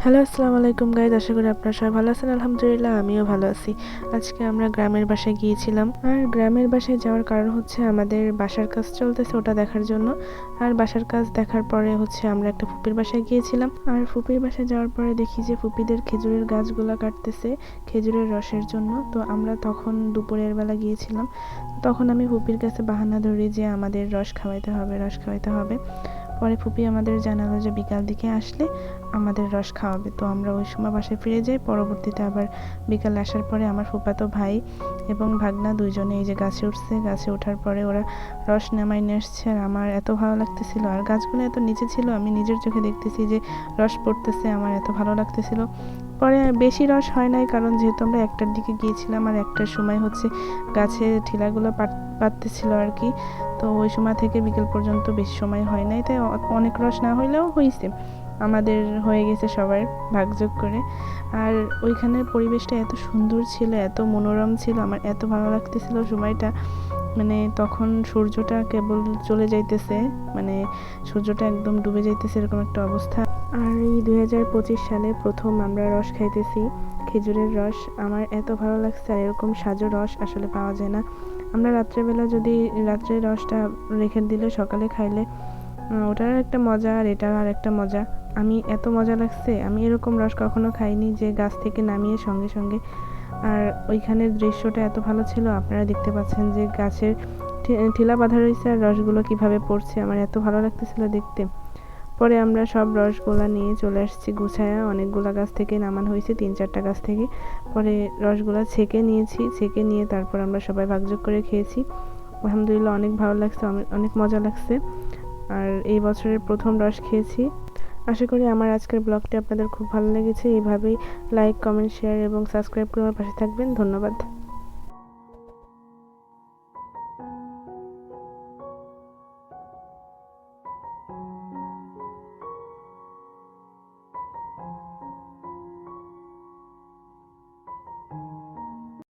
Hello, আসসালামু আলাইকুম guys. আশা করি আপনারা সবাই ভালো আছেন। আলহামদুলিল্লাহ আমিও ভালো আছি। আজকে আমরা গ্রামের বাসায় গিয়েছিলাম। আর গ্রামের বাসায় যাওয়ার কারণ হচ্ছে আমাদের বাসার কাজ চলতেছে, ওটা দেখার জন্য। আর বাসার কাজ দেখার পরে হচ্ছে আমরা একটা ফুপির বাসায় গিয়েছিলাম। আর ফুপির বাসায় যাওয়ার পরে দেখি যে ফুপিদের খেজুরের গাছগুলা কাটতেছে খেজুরের রসের জন্য। তো আমরা তখন দুপুরের বেলা গিয়েছিলাম। তখন আমি ফুপির কাছে বাহানা ধরি যে আমাদের রস খাওয়াইতে হবে। পরে ফুপি আমাদের জানালো যে বিকাল দিকে আসলে আমাদের রস খাওয়াবে। তো আমরা ওই সময় বাসায় ফিরে যাই। পরবর্তীতে আবার বিকালে আসার পরে আমার ফুফাতো ভাই এবং ভাগনা দুইজনে এই যে গাছে উঠছে। গাছে ওঠার পরে ওরা রস নামাই নিয়ে আসছে। আর আমার এত ভালো লাগতেছিল, আর গাছগুলো এত নিচে ছিল, আমি নিজের চোখে দেখতেছি যে রস পড়তেছে, আমার এত ভালো লাগতেছিল। পরে বেশি রস হয় নাই, কারণ যেহেতু আমরা একটার দিকে গিয়েছিলাম আর একটার সময় হচ্ছে গাছের ঠিলাগুলো পাততেছিল আর কি। তো ওই সময় থেকে বিকেল পর্যন্ত বেশি সময় হয় নাই, তাই অনেক রস না হইলেও হয়েছে, আমাদের হয়ে গেছে সবার ভাগযোগ করে। আর ওইখানের পরিবেশটা এত সুন্দর ছিল, এত মনোরম ছিল, আমার এত ভালো লাগতেছিল সময়টা। মানে তখন সূর্যটা কেবল চলে যাইতেছে, মানে সূর্যটা একদম ডুবে যাইতেছে, এরকম একটা অবস্থা। আর এই 2025 সালে প্রথম আমরা রস খাইতেছি, খেজুরের রস। আমার এত ভালো লাগছে, আর এরকম সাজো রস আসলে পাওয়া যায় না। আমরা রাত্রেবেলা যদি রাত্রের রসটা রেখে দিলে সকালে খাইলে ওটার একটা মজা, আর এটার আর একটা মজা। আমি এত মজা লাগছে, আমি এরকম রস কখনো খাইনি যে গাছ থেকে নামিয়ে সঙ্গে সঙ্গে। আর ওইখানের দৃশ্যটা এত ভালো ছিল, আপনারা দেখতে পাচ্ছেন যে গাছের ঠিলা বাঁধা রয়েছে আর রসগুলো কিভাবে পড়ছে, আমার এত ভালো লাগতেছিল দেখতে। পরে আমরা সব রসগোলা নিয়ে চলে আসছি গুছায়া। অনেকগুলা গাছ থেকে নামানো হয়েছে, 3-4টা গাছ থেকে। পরে রসগোলা ছেঁকে নিয়েছি, ছেঁকে নিয়ে তারপর আমরা সবাই ভাগযোগ করে খেয়েছি। আলহামদুলিল্লাহ অনেক ভালো লাগছে, অনেক মজা লাগছে। আর এই বছরের প্রথম রস খেয়েছি। আশা করি আমার আজকের ব্লগটি আপনাদের খুব ভালো লেগেছে। এইভাবেই লাইক, কমেন্ট, শেয়ার এবং সাবস্ক্রাইব করে আমার পাশে থাকবেন। ধন্যবাদ।